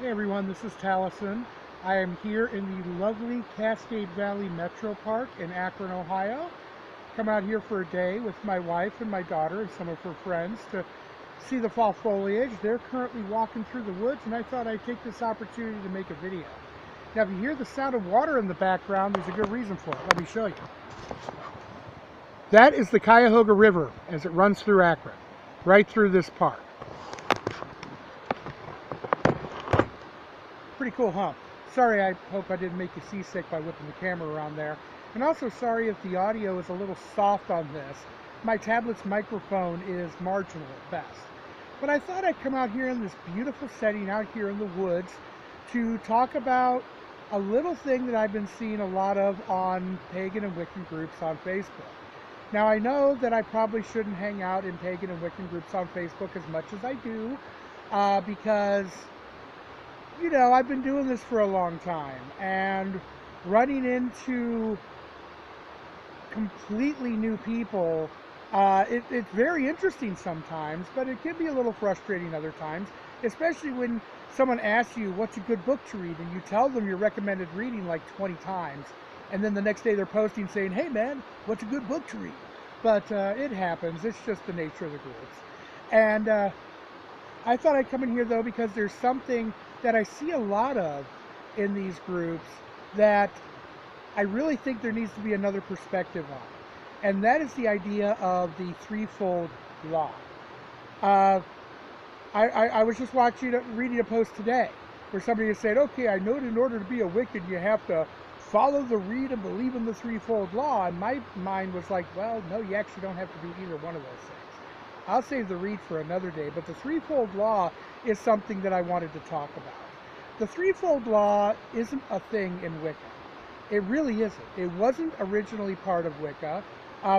Hey everyone, this is Taliesin. I am here in the lovely Cascade Valley Metro Park in Akron, Ohio. Come out here for a day with my wife and my daughter and some of her friends to see the fall foliage. They're currently walking through the woods, and I thought I'd take this opportunity to make a video. Now, if you hear the sound of water in the background, there's a good reason for it. Let me show you. That is the Cuyahoga River as it runs through Akron, right through this park. Pretty cool hump. Sorry, I hope I didn't make you seasick by whipping the camera around there. And also sorry if the audio is a little soft on this. My tablet's microphone is marginal at best. But I thought I'd come out here in this beautiful setting out here in the woods to talk about a little thing that I've been seeing a lot of on pagan and Wiccan groups on Facebook. Now, I know that I probably shouldn't hang out in pagan and Wiccan groups on Facebook as much as I do because you know, I've been doing this for a long time, and running into completely new people, it's very interesting sometimes, but it can be a little frustrating other times, especially when someone asks you what's a good book to read, and you tell them your recommended reading like 20 times, and then the next day they're posting saying, hey man, what's a good book to read? But it happens. It's just the nature of the groups. And I thought I'd come in here, though, because there's something that I see a lot of in these groups that I really think there needs to be another perspective on. And that is the idea of the threefold law. I was just reading a post today where somebody has said, okay, I know that in order to be a Wiccan, you have to follow the read and believe in the threefold law. And my mind was like, well, no, you actually don't have to do either one of those things. I'll save the read for another day, but the threefold law is something that I wanted to talk about. The threefold law isn't a thing in Wicca. It really isn't. It wasn't originally part of Wicca.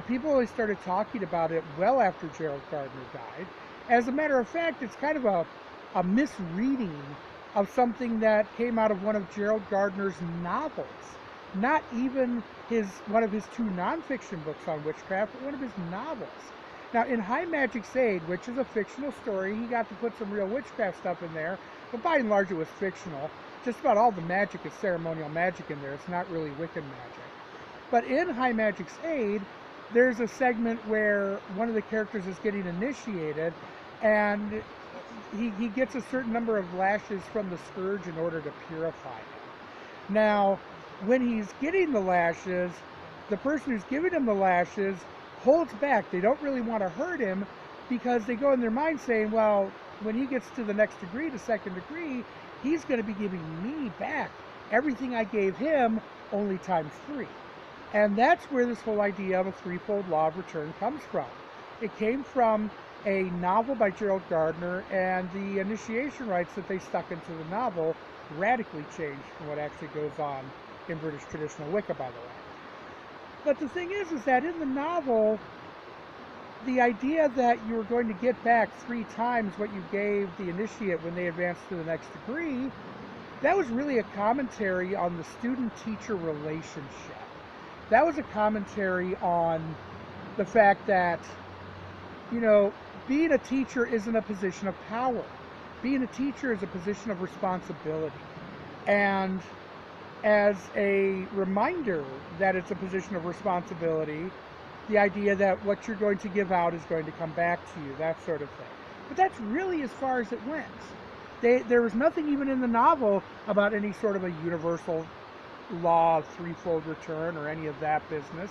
People only started talking about it well after Gerald Gardner died. As a matter of fact, it's kind of a misreading of something that came out of one of Gerald Gardner's novels. Not even one of his two nonfiction books on witchcraft, but one of his novels. Now, in High Magic's Aid, which is a fictional story, he got to put some real witchcraft stuff in there, but by and large it was fictional. Just about all the magic is ceremonial magic in there. It's not really Wiccan magic. But in High Magic's Aid, there's a segment where one of the characters is getting initiated, and he gets a certain number of lashes from the scourge in order to purify him. Now, when he's getting the lashes, the person who's giving him the lashes holds back. They don't really want to hurt him because they go in their mind saying, well, when he gets to the next degree, the second degree, he's going to be giving me back everything I gave him, only times 3. And that's where this whole idea of a threefold law of return comes from. It came from a novel by Gerald Gardner, and the initiation rites that they stuck into the novel radically changed from what actually goes on in British traditional Wicca, by the way. But the thing is that in the novel, the idea that you were going to get back 3 times what you gave the initiate when they advanced to the next degree, that was really a commentary on the student-teacher relationship. That was a commentary on the fact that, you know, being a teacher isn't a position of power. Being a teacher is a position of responsibility. And as a reminder that it's a position of responsibility, the idea that what you're going to give out is going to come back to you, that sort of thing. But that's really as far as it went. There was nothing even in the novel about any sort of a universal law of threefold return or any of that business.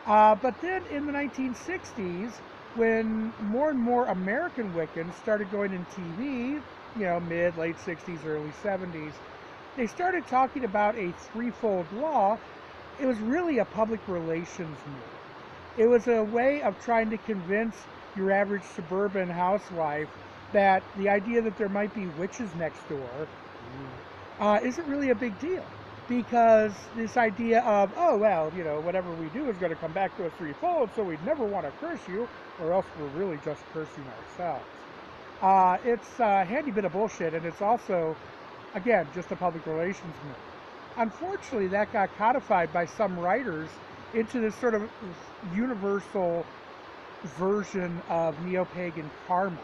But then in the 1960s, when more and more American Wiccans started going in TV, you know, mid, late 60s, early 70s, they started talking about a threefold law. It was really a public relations move. It was a way of trying to convince your average suburban housewife that the idea that there might be witches next door isn't really a big deal. Because this idea of, oh, well, you know, whatever we do is going to come back to us threefold, so we'd never want to curse you, or else we're really just cursing ourselves. It's a handy bit of bullshit, and it's also, again, just a public relations move. Unfortunately, that got codified by some writers into this sort of universal version of neo-pagan karma.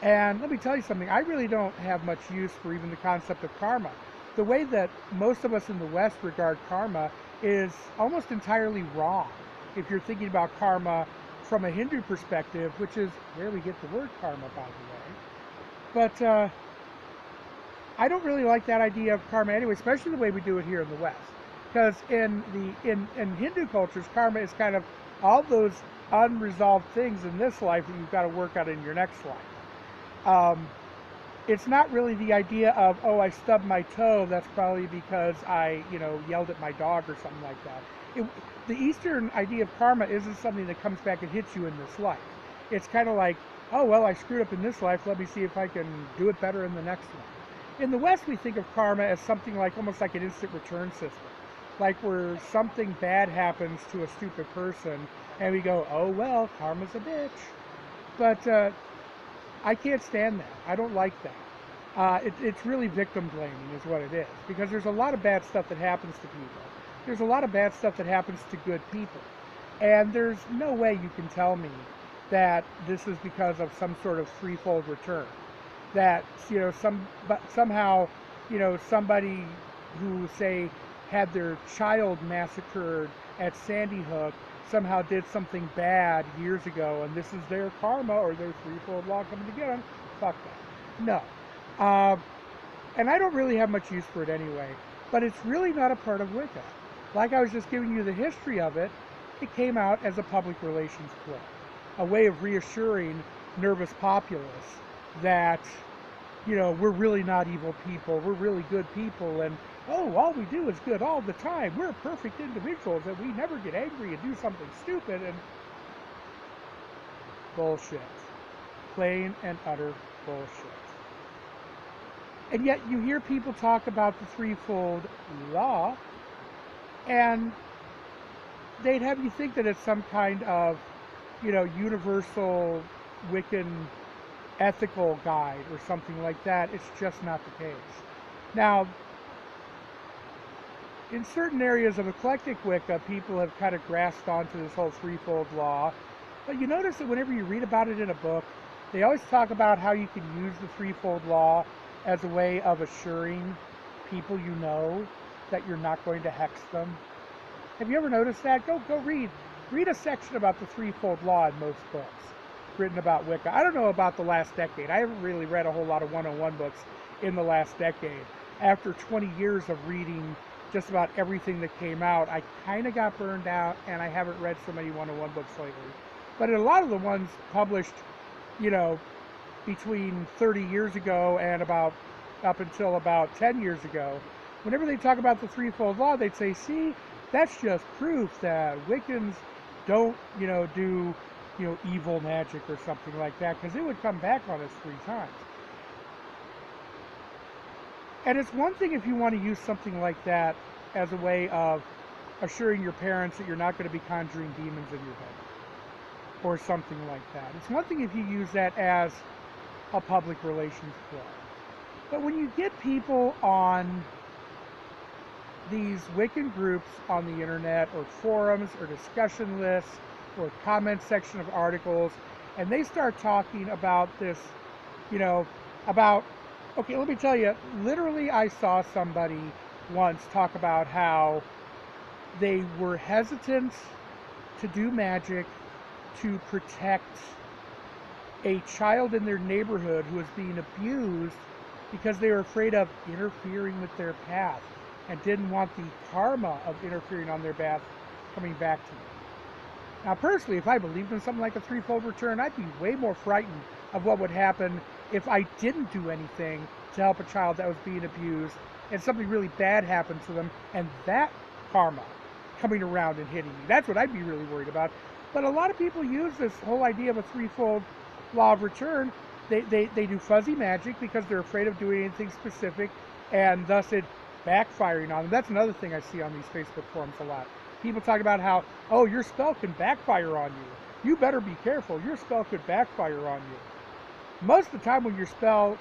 And let me tell you something, I really don't have much use for even the concept of karma. The way that most of us in the West regard karma is almost entirely wrong. If you're thinking about karma from a Hindu perspective, which is where we get the word karma, by the way. But I don't really like that idea of karma anyway, especially the way we do it here in the West. Because in Hindu cultures, karma is kind of all those unresolved things in this life that you've got to work out in your next life. It's not really the idea of, oh, I stubbed my toe, that's probably because I, yelled at my dog or something like that. The Eastern idea of karma isn't something that comes back and hits you in this life. It's kind of like, oh, well, I screwed up in this life, let me see if I can do it better in the next one. In the West, we think of karma as something like, almost like an instant return system. Like where something bad happens to a stupid person, and we go, oh, well, karma's a bitch. But I can't stand that. I don't like that. It's really victim blaming is what it is. Because there's a lot of bad stuff that happens to people. There's a lot of bad stuff that happens to good people. And there's no way you can tell me that this is because of some sort of threefold return. That, somehow, somebody who, say, had their child massacred at Sandy Hook somehow did something bad years ago, and this is their karma or their threefold law coming to get them. Fuck that. No. And I don't really have much use for it anyway, but it's really not a part of Wicca. Like I was just giving you the history of it, it came out as a public relations ploy, a way of reassuring nervous populace that, we're really not evil people, we're really good people, and oh, all we do is good all the time. We're perfect individuals and we never get angry and do something stupid. And bullshit. Plain and utter bullshit. And yet you hear people talk about the threefold law, and they'd have you think that it's some kind of, universal Wiccan ethical guide or something like that. It's just not the case. Now, in certain areas of eclectic Wicca, people have kind of grasped onto this whole threefold law. But you notice that whenever you read about it in a book, they always talk about how you can use the threefold law as a way of assuring people that you're not going to hex them. Have you ever noticed that? Go read a section about the threefold law in most books written about Wicca. I don't know about the last decade. I haven't really read a whole lot of 101 books in the last decade. After 20 years of reading just about everything that came out, I kind of got burned out, and I haven't read so many 101 books lately. But in a lot of the ones published, between 30 years ago and up until about 10 years ago, whenever they talk about the threefold law, they'd say, see, that's just proof that Wiccans don't, do, evil magic or something like that, because it would come back on us 3 times. And it's one thing if you want to use something like that as a way of assuring your parents that you're not going to be conjuring demons in your head or something like that. It's one thing if you use that as a public relations ploy. But when you get people on these Wiccan groups on the internet or forums or discussion lists or comment section of articles, and they start talking about this, okay, let me tell you, literally I saw somebody once talk about how they were hesitant to do magic to protect a child in their neighborhood who was being abused because they were afraid of interfering with their path and didn't want the karma of interfering on their path coming back to them. Now, personally, if I believed in something like a threefold return, I'd be way more frightened of what would happen if I didn't do anything to help a child that was being abused and something really bad happened to them, and that karma coming around and hitting me. That's what I'd be really worried about. But a lot of people use this whole idea of a threefold law of return. They do fuzzy magic because they're afraid of doing anything specific, and thus it backfiring on them. That's another thing I see on these Facebook forums a lot. People talk about how, oh, your spell can backfire on you. You better be careful. Your spell could backfire on you. Most of the time when your spell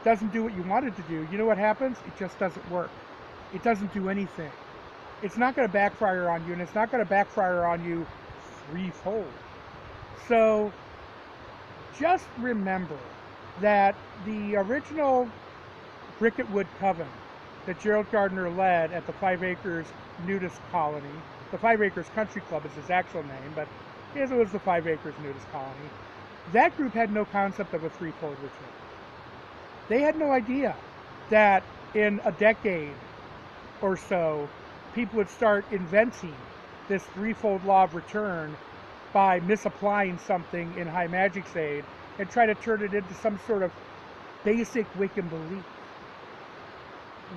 doesn't do what you want it to do, you know what happens? It just doesn't work. It doesn't do anything. It's not going to backfire on you, and it's not going to backfire on you threefold. So just remember that the original Bricketwood Coven that Gerald Gardner led at the 5 Acres Nudist Colony, the 5 Acres Country Club is his actual name, but it was the 5 Acres Nudist Colony, that group had no concept of a threefold return. They had no idea that in a decade or so, people would start inventing this threefold law of return by misapplying something in High Magic's aid and try to turn it into some sort of basic Wiccan belief.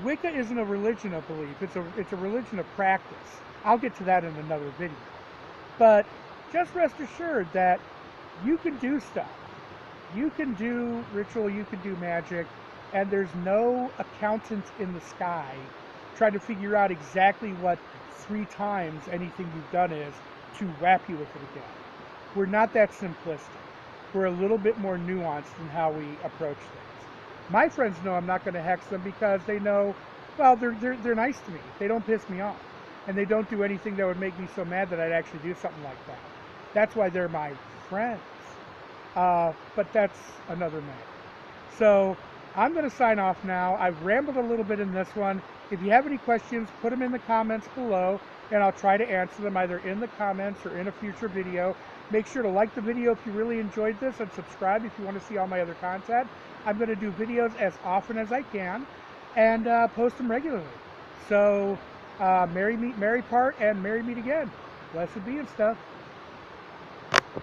Wicca isn't a religion of belief, it's a religion of practice. I'll get to that in another video. But just rest assured that you can do stuff. You can do ritual, you can do magic, and there's no accountant in the sky trying to figure out exactly what 3 times anything you've done is to wrap you with it again. We're not that simplistic. We're a little bit more nuanced in how we approach things. My friends know I'm not going to hex them because they know, well, they're nice to me. They don't piss me off. And they don't do anything that would make me so mad that I'd actually do something like that. That's why they're my friends. But that's another matter. So I'm going to sign off now. I've rambled a little bit in this one. If you have any questions, put them in the comments below, and I'll try to answer them either in the comments or in a future video. Make sure to like the video if you really enjoyed this, and subscribe if you want to see all my other content. I'm going to do videos as often as I can, and post them regularly. So, merry part, and merry meet again. Blessed be and stuff.